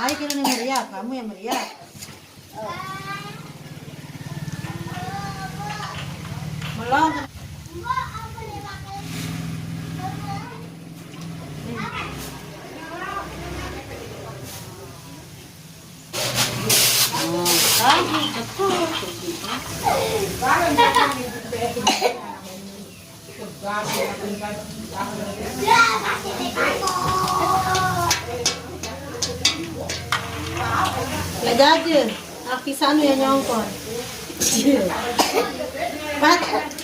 Hai kira nih meriah, kamu yang meriah. Melon. Lagi cepat. Gak jadi, aki sanu yang nyongkon.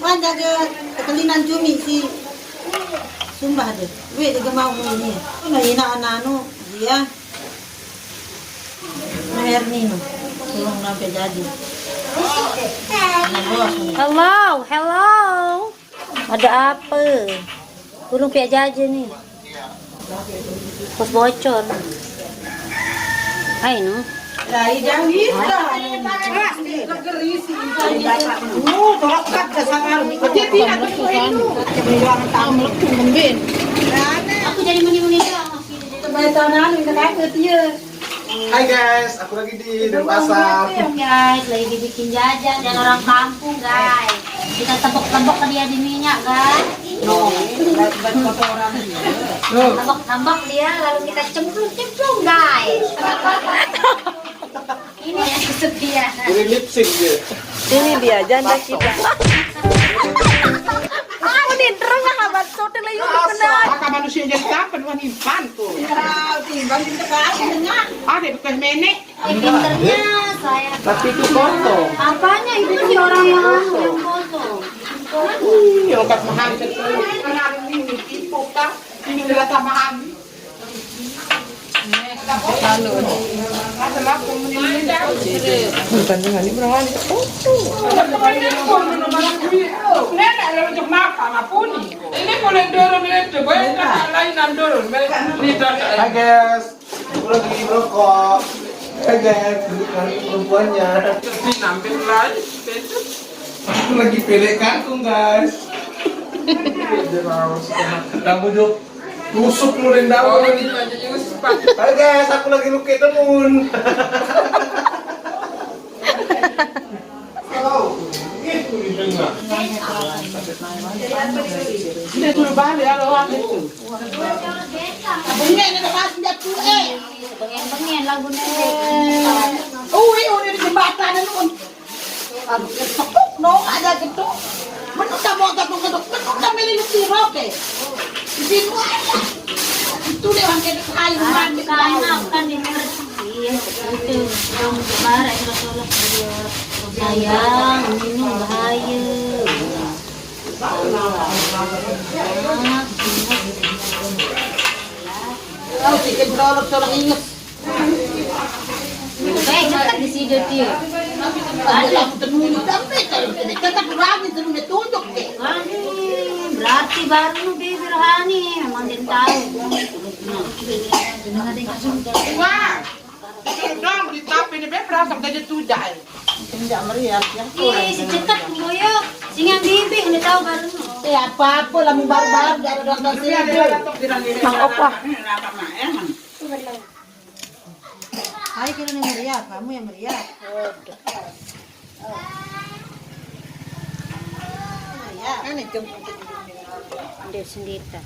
Wan jaga kelinan cumi si sumbah deh. Weh dia mau ini. Nah ini anak-anak dia Meher Nino. Belum sampai jadi. Hello, hello. Ada apa? Belum pihak jajan nih. Pos bocor. Hai no. Dari jauh itu. Tolak sangar. Aku jadi meni-meni doang. Hai guys, aku lagi di Denpasar. Guys, lagi dibikin jajan dan orang kampung guys. Kita tembok-tembok ke dia di minyak guys. Tembok-tembok dia lalu kita cemplung guys. Ini yang kesepian. Jadi lip sync dia. Ini dia janda kita. Aku nih terus sahabat sote layu benar. Maka manusia jadi kapan wanimpan tuh? Timbang kita kasih dengar. Ada bekas menek. Pinternya saya. Tapi itu foto. Apanya itu si orang yang foto? Iya, obat mahal itu. Karena ini tipu kan. Ini adalah tambahan. Adalah komunikasi. Bukan dengan ini berapa nih? Nenek lalu untuk makan apa nih? Ini boleh dorong itu, boleh tak lainan dorong. Hai guys, aku lagi merokok. Hai guys, bukan perempuannya. Nampil lagi, Aku lagi pelek kangkung guys. Kamu duduk tusuk lu rendang. Hai guys, aku lagi lukit temun. Ini dulu balik kalau itu. Bengen ada kasih dia tuh Bengen lagu Udah di jembatan itu. Aduh, ketuk no ada gitu. Menurut kamu ketuk kami ini sirok deh. Di situ aja. Itu dia orang kayak kayu mandi karena kan dimengerti itu yang kemarin Rasulullah dia sayang minum bahaya Kau bikin produk orang inget. baik cepat di situ dia Ada aku temui tapi kita berani terus ditunjuk deh. berarti baru bibir Hani memang dia tahu Wah, dong di tapi ini berasa jadi tujai. Tidak meriah ya. ih si cekat boyok sing yang bibir dia tahu baru Apa lah baru-baru dari dokter sini. Mang Opa. Hai kira nih meriah, kamu yang meriah. dia sendiri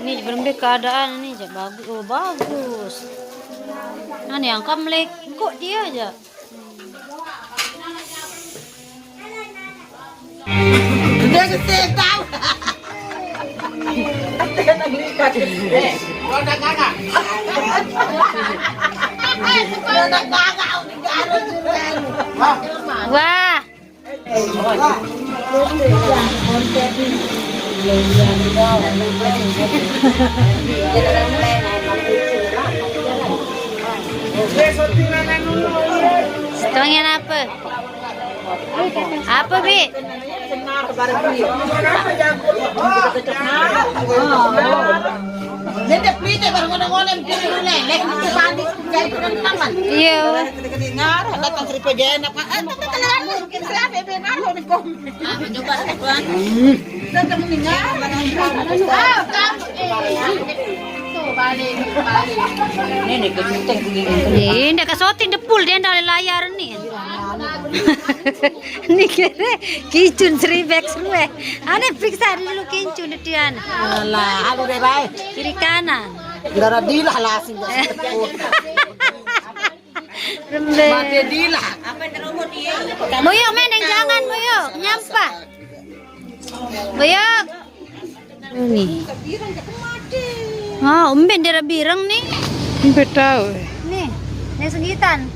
ini bener keadaan ini bagus, oh bagus. Nah yang kamlek kok dia aja. Dia gede tahu. Ada kakak. Ada kakak udah garut. Wah. Setengahnya apa? Apa Bi? Jadi pelite baru ngono-ngono mesti lelek mesti panik jadi kan taman. Iya. Ngarah datang Sri Pejana Pak. Tetelan mungkin saya benar lo di kom. Coba tuan. Datang meninggal. Tuh balik. Ini kejutan begini. Ndak kasoting depul dia ndak layar nih. Nih kira kicun Sribex ruwe. Ane periksa dulu kicun dia. Alah, aduh deh baik. Kiri kanan. Gara dilah lasing. Rembe. Mati dilah. Moyo meneng jangan moyo nyampah. Moyo. Nih. Ah, umben dia birang nih. Betul. Nih, nih segitan.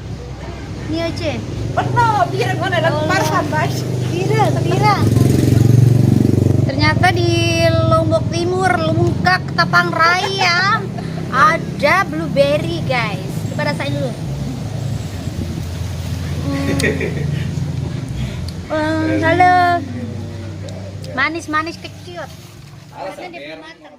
Nih aja. Benar, birang mana lempar sampai. Birang. Ternyata di Lombok Timur, Lumungkak, Tapang Raya ada blueberry, guys. Coba rasain dulu. Halo. Manis-manis kecil. Harusnya dia belum matang.